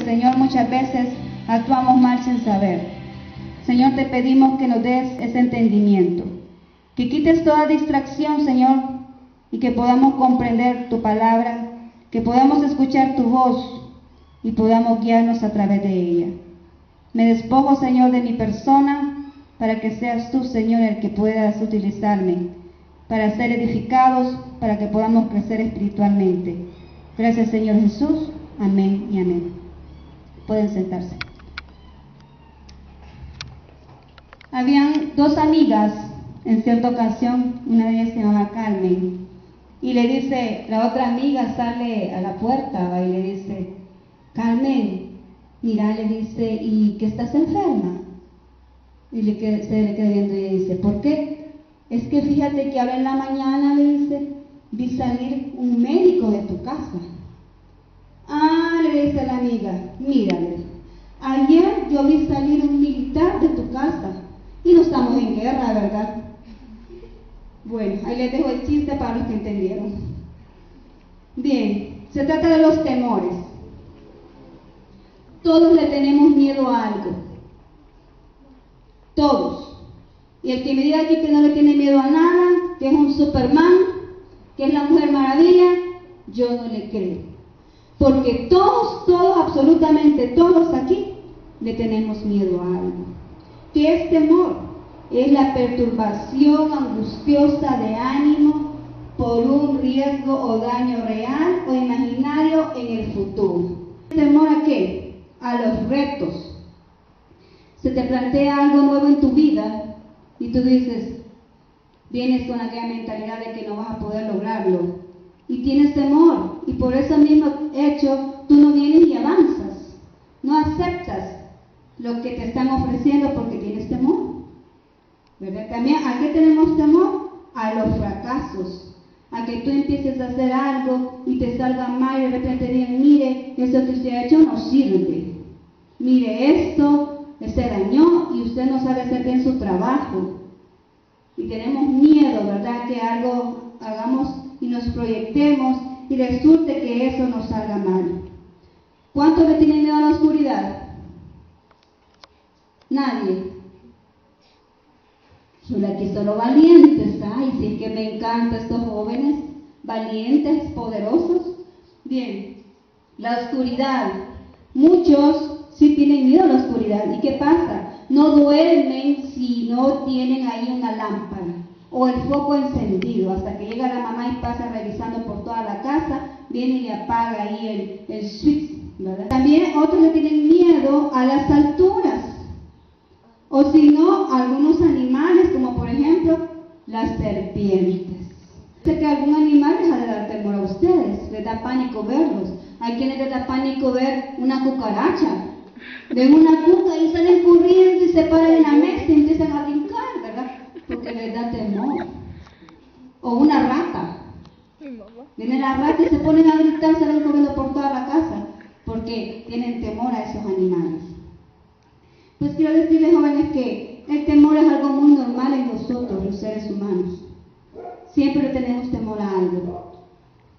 Señor, muchas veces actuamos mal sin saber. Señor, te pedimos que nos des ese entendimiento, que quites toda distracción, Señor, y que podamos comprender tu palabra, que podamos escuchar tu voz y podamos guiarnos a través de ella. Me despojo, Señor, de mi persona para que seas tú, Señor, el que puedas utilizarme para ser edificados, para que podamos crecer espiritualmente. Gracias, Señor Jesús. Amén y amén. Pueden sentarse. Habían dos amigas en cierta ocasión, una de ellas se llamaba Carmen, y le dice, la otra amiga sale a la puerta y le dice, Carmen, mira, le dice, ¿y que estás enferma? Y se le queda viendo y le dice, ¿por qué? Es que fíjate que ahora en la mañana, le dice, vi salir un médico de tu casa. Ah, le dice la amiga, mírale, ayer yo vi salir un militar de tu casa y no estamos en guerra, ¿verdad? Bueno, ahí les dejo el chiste para los que entendieron. Bien, se trata de los temores. Todos le tenemos miedo a algo. Todos. Y el que me diga aquí que no le tiene miedo a nada, que es un Superman, que es la Mujer Maravilla, yo no le creo. Porque todos, absolutamente todos aquí, le tenemos miedo a algo. ¿Qué es temor? Es la perturbación angustiosa de ánimo por un riesgo o daño real o imaginario en el futuro. ¿Temor a qué? A los retos. Se te plantea algo nuevo en tu vida y tú dices, vienes con aquella mentalidad de que no vas a poder lograrlo y tienes temor, y por ese mismo hecho tú no vienes y avanzas, no aceptas lo que te están ofreciendo porque tienes temor, ¿verdad? También, ¿a qué tenemos temor? A los fracasos, a que tú empieces a hacer algo y te salga mal y de repente digan, mire, eso que usted ha hecho no sirve, mire, esto se dañó y usted no sabe hacer bien su trabajo. Y tenemos miedo, ¿verdad?, que algo hagamos y nos proyectemos y resulte que eso nos salga mal. ¿Cuántos le tienen miedo a la oscuridad? Nadie. Solo aquí solo valientes. Ay, sí que me encantan estos jóvenes, valientes, poderosos. Bien, la oscuridad. Muchos sí tienen miedo a la oscuridad. ¿Y qué pasa? No duermen si no tienen ahí una lámpara o el foco encendido, hasta que llega la mamá y pasa revisando por toda la casa, viene y le apaga ahí el switch, ¿verdad? También otros le tienen miedo a las alturas, o si no, a algunos animales, como por ejemplo las serpientes. Sé que algún animal les ha de dar temor a ustedes, les da pánico verlos. Hay quienes les da pánico ver una cucaracha. Ven una cuca y salen corriendo y se paran en la mesa y empiezan a brincar, ¿verdad? Porque les da temor. O una rata. Viene la rata y se ponen a gritar, salen corriendo por toda la casa, porque tienen temor a esos animales. Pues quiero decirles, jóvenes, que el temor es algo muy normal en nosotros, los seres humanos. Siempre tenemos temor a algo.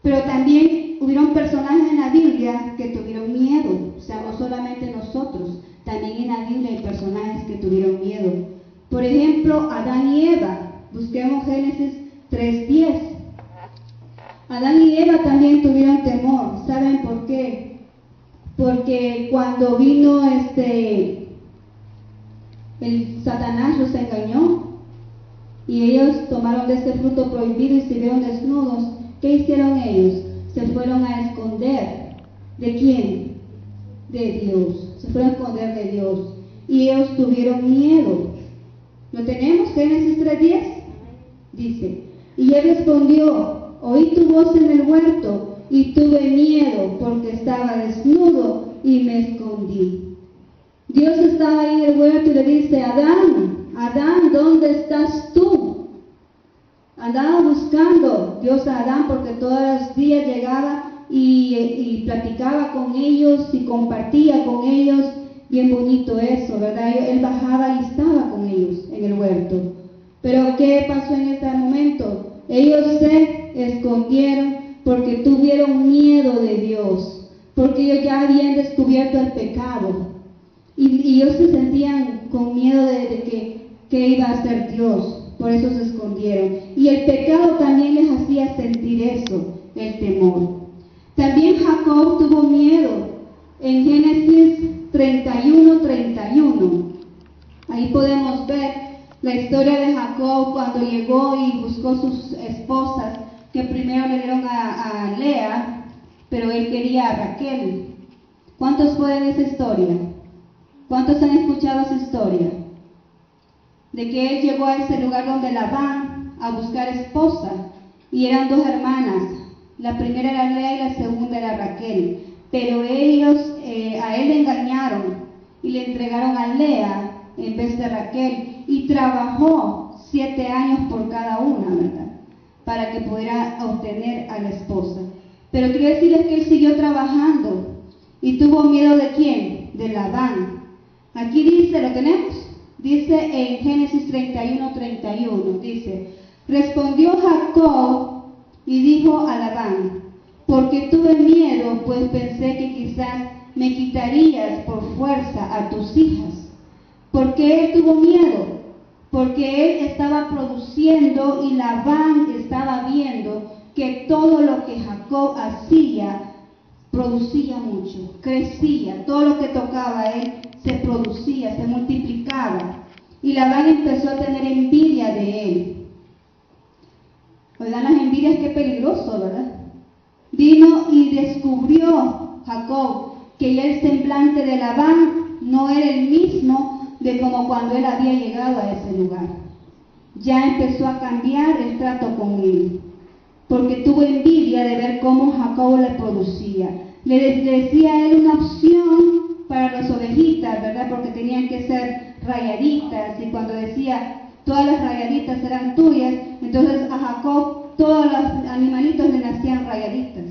Pero también hubieron personajes en la Biblia que tuvieron miedo, o sea, no solamente nosotros, también en la Biblia hay personajes que tuvieron miedo. Por ejemplo, Adán y Eva, busquemos Génesis 3:10. Adán y Eva también tuvieron temor, ¿saben por qué? Porque cuando vino el Satanás los engañó y ellos tomaron de ese fruto prohibido y se vieron desnudos. ¿Qué hicieron ellos? Se fueron a esconder. ¿De quién? De Dios. Se fueron a esconder de Dios. Y ellos tuvieron miedo. ¿Lo tenemos? Génesis 3:10. Dice, y él respondió, oí tu voz en el huerto y tuve miedo porque estaba desnudo y me escondí. Dios estaba ahí en el huerto y le dice, Adán, Adán, ¿dónde estás tú? Andaba buscando Dios a Adán porque todos los días llegaba y platicaba con ellos y compartía con ellos. Bien bonito eso, ¿verdad? Él bajaba y estaba con ellos en el huerto. Pero ¿qué pasó en este momento? Ellos se escondieron porque tuvieron miedo de Dios. porque ellos ya habían descubierto el pecado y ellos se sentían con miedo de que iba a hacer Dios, por eso se escondieron. Y el pecado también les hacía sentir eso, el temor. También Jacob tuvo miedo en Génesis 31:31. Ahí podemos ver la historia de Jacob cuando llegó y buscó sus esposas, que primero le dieron a Lea, pero él quería a Raquel. ¿Cuántos pueden esa historia? ¿Cuántos han escuchado esa historia? De que él llegó a ese lugar donde Labán a buscar esposa, y eran dos hermanas. La primera era Lea y la segunda era Raquel. Pero ellos a él le engañaron y le entregaron a Lea en vez de Raquel, y trabajó 7 años por cada una, ¿verdad?, para que pudiera obtener a la esposa. Pero quiero decirles que él siguió trabajando y tuvo miedo ¿de quién? De Labán. Aquí dice, ¿lo tenemos? Dice en Génesis 31:31, dice: respondió Jacob y dijo a Labán: porque tuve miedo, pues pensé que quizás me quitarías por fuerza a tus hijas. ¿Por qué él tuvo miedo? Porque él estaba produciendo y Labán estaba viendo que todo lo que Jacob hacía producía mucho, crecía, todo lo que tocaba a él se producía, se multiplicaba. Y Labán empezó a tener envidia de él. Oigan, las envidias, qué peligroso, ¿verdad? Vino y descubrió Jacob que ya el semblante de Labán no era el mismo de como cuando él había llegado a ese lugar. Ya empezó a cambiar el trato con él, porque tuvo envidia de ver cómo Jacob le producía. Le decía a él una opción para las ovejitas, ¿verdad? Porque tenían que ser rayaditas, y cuando decía todas las rayaditas eran tuyas, entonces a Jacob todos los animalitos le nacían rayaditas.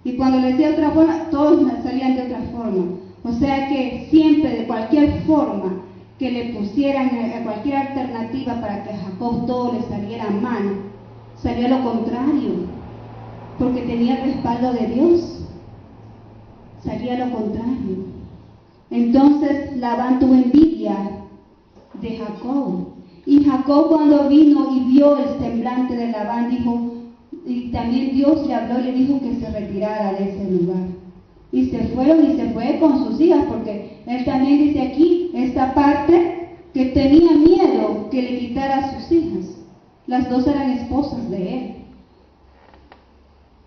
Y cuando le decía otra forma, todos salían de otra forma. O sea que siempre, de cualquier forma que le pusieran, cualquier alternativa para que a Jacob todo le saliera mal, salía lo contrario, porque tenía el respaldo de Dios. Salía lo contrario. Entonces Labán tuvo envidia de Jacob. Y Jacob, cuando vino y vio el semblante de Labán, dijo, y también Dios le habló y le dijo que se retirara de ese lugar. Y se fueron, y se fue con sus hijas, porque él también dice aquí, esta parte, que tenía miedo que le quitara a sus hijas. Las dos eran esposas de él.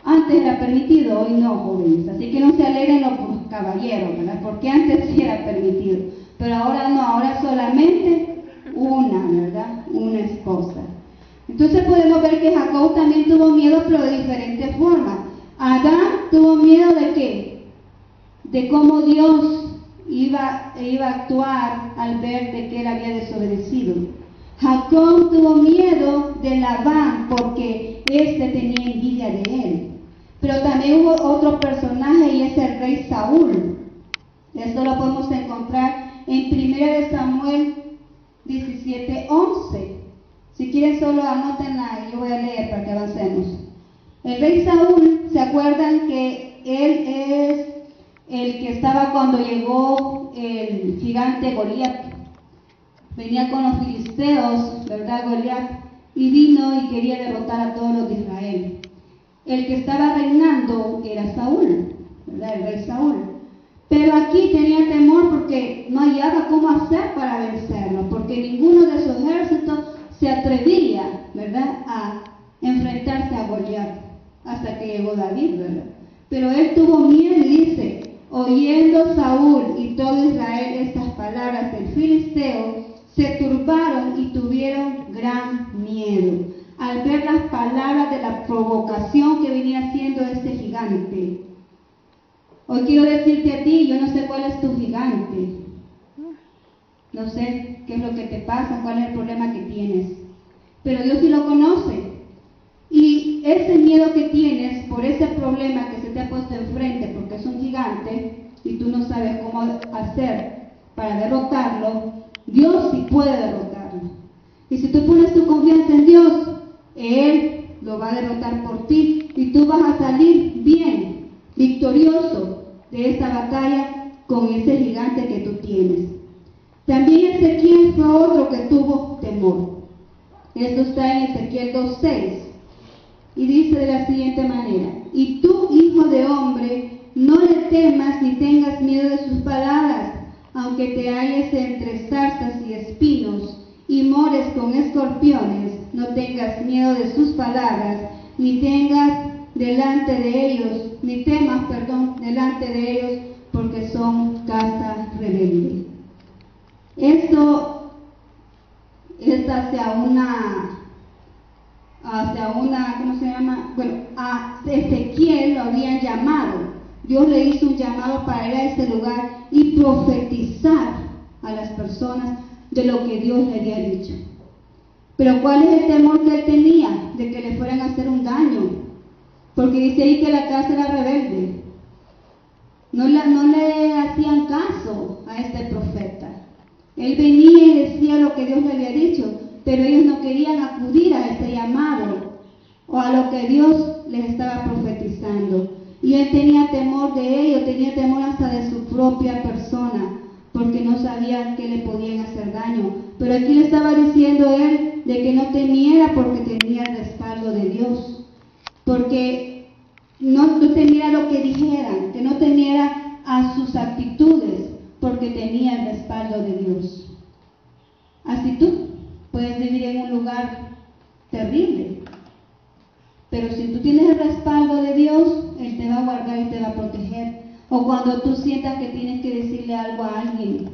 Antes era permitido, hoy no, jóvenes. Así que no se alegren los caballeros, ¿verdad? Porque antes sí era permitido. Pero ahora no, ahora solamente una, ¿verdad? Una esposa. Entonces podemos ver que Jacob también tuvo miedo, pero de diferentes formas. Adán tuvo miedo ¿de qué? De cómo Dios iba a actuar al ver de que él había desobedecido. Jacob tuvo miedo de Labán porque éste tenía envidia de él. Pero también hubo otro personaje, y es el rey Saúl. Esto lo podemos encontrar en 1 Samuel 17:11. Si quieren solo anótenla y yo voy a leer para que avancemos. El rey Saúl, ¿se acuerdan que él es el que estaba cuando llegó el gigante Goliat? Venía con los filisteos, ¿verdad? Goliat, y vino y quería derrotar a todos los de Israel. El que estaba reinando era Saúl, ¿verdad? El rey Saúl. Pero aquí tenía temor porque no hallaba cómo hacer para vencerlo, porque ninguno de su ejército se atrevía, ¿verdad?, a enfrentarse a Goliat, hasta que llegó David, ¿verdad? Pero él tuvo miedo y dice, oyendo Saúl y todo Israel estas palabras del filisteo, se turbaron y tuvieron gran miedo al ver las palabras de la provocación que venía haciendo este gigante. Hoy quiero decirte a ti, yo no sé cuál es tu gigante, no sé qué es lo que te pasa, cuál es el problema que tienes, pero Dios sí lo conoce. Y ese miedo que tienes por ese problema que se te ha puesto enfrente, porque es un gigante y tú no sabes cómo hacer para derrotarlo, Dios sí puede derrotarlo. Y si tú pones tu confianza en Dios, Él lo va a derrotar por ti y tú vas a salir bien, victorioso. de esta batalla con ese gigante que tú tienes. También Ezequiel fue otro que tuvo temor. Esto está en Ezequiel 2:6 y dice de la siguiente manera: y tú, hijo de hombre, no le temas ni tengas miedo de sus palabras, aunque te halles entre zarzas y espinos y mores con escorpiones, no tengas miedo de sus palabras, ni temas delante de ellos, delante de ellos, porque son casa rebelde. Esto es hacia una, ¿cómo se llama? Bueno, a Ezequiel lo habían llamado. Dios le hizo un llamado para ir a ese lugar y profetizar a las personas de lo que Dios le había dicho. Pero ¿cuál es el temor que él tenía? De que le fueran a hacer un daño. Porque dice ahí que la casa era rebelde. No le hacían caso a este profeta. Él venía y decía lo que Dios le había dicho, pero ellos no querían acudir a ese llamado o a lo que Dios les estaba profetizando. Y él tenía temor de ellos, tenía temor hasta de su propia persona, porque no sabían que le podían hacer daño. Pero aquí le estaba diciendo él de que no temiera porque tenía el respaldo de Dios, porque no temiera lo que dijeran, que no temiera a sus actitudes, porque tenía el respaldo de Dios. Así tú puedes vivir en un lugar terrible, pero si tú tienes el respaldo de Dios, Él te va a guardar y te va a proteger. O cuando tú sientas que tienes que decirle algo a alguien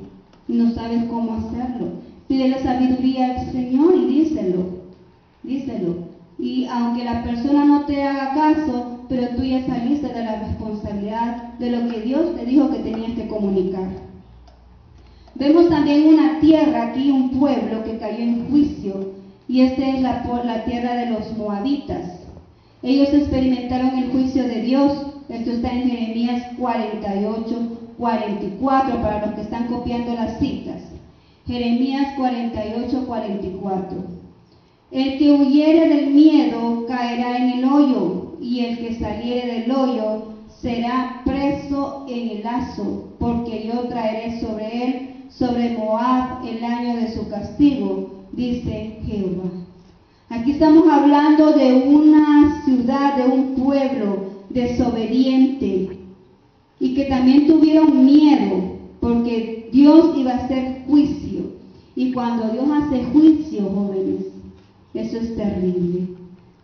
y no sabes cómo hacerlo, pide la sabiduría al Señor y díselo. Y aunque la persona no te haga caso, pero tú ya saliste de la responsabilidad de lo que Dios te dijo que tenías que comunicar. Vemos también una tierra aquí, un pueblo que cayó en juicio, y esta es la tierra de los moabitas. Ellos experimentaron el juicio de Dios. Esto está en Jeremías 48:44, para los que están copiando las citas. Jeremías 48:44. El que huyere del miedo caerá en el hoyo, y el que saliere del hoyo será preso en el lazo, porque yo traeré sobre él, sobre Moab, el año de su castigo, dice Jehová. Aquí estamos hablando de una ciudad, de un pueblo desobediente y que también tuvieron miedo porque Dios iba a hacer juicio. Y cuando Dios hace juicio, jóvenes, eso es terrible.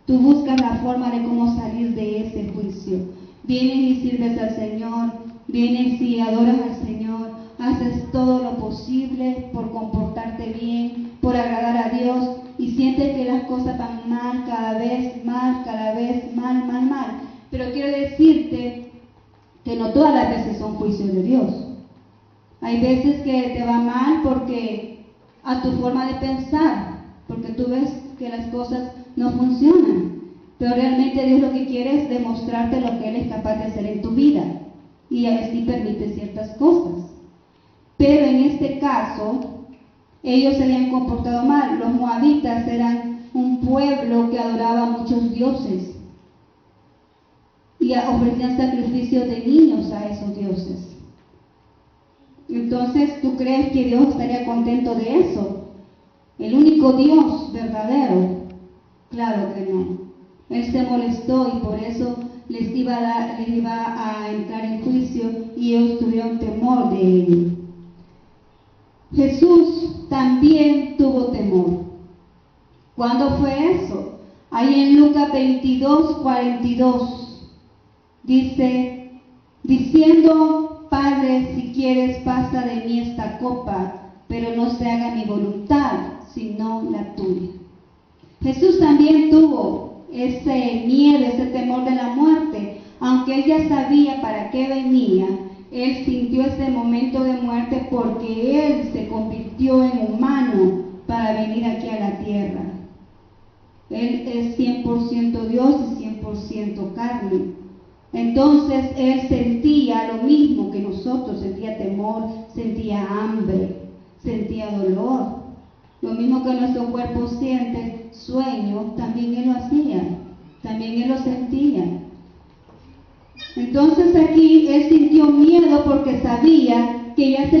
Tú buscas la forma de cómo salir de ese juicio. Vienes y sirves al Señor, vienes y adoras al Señor, haces todo lo posible por comportarte bien, por agradar a Dios, y sientes que las cosas van mal, cada vez mal, mal. Pero quiero decirte que no todas las veces son juicios de Dios. Hay veces que te va mal porque a tu forma de pensar, porque tú ves que las cosas no funcionan. Pero realmente Dios lo que quiere es demostrarte lo que Él es capaz de hacer en tu vida, y así permite ciertas cosas. Pero en este caso, ellos se habían comportado mal. Los moabitas eran un pueblo que adoraba a muchos dioses y ofrecían sacrificios de niños a esos dioses. Entonces, ¿tú crees que Dios estaría contento de eso? El único Dios verdadero, claro que no. Él se molestó y por eso les iba a entrar en juicio, y ellos tuvieron temor de ello. Jesús también tuvo temor. ¿Cuándo fue eso? Ahí en Lucas 22:42 dice, diciendo: Padre, si quieres, pasa de mí esta copa, pero no se haga mi voluntad, sino la tuya. Jesús también tuvo ese miedo, ese temor de la muerte, aunque él ya sabía para qué venía. Él sintió ese momento de muerte porque Él se convirtió en humano para venir aquí a la tierra. Él es 100% Dios y 100% carne. Entonces Él sentía lo mismo que nosotros, sentía temor, sentía hambre, sentía dolor. Lo mismo que nuestro cuerpo siente sueño, también Él lo hacía, también Él lo sentía. Entonces aquí él sintió miedo porque sabía que ya se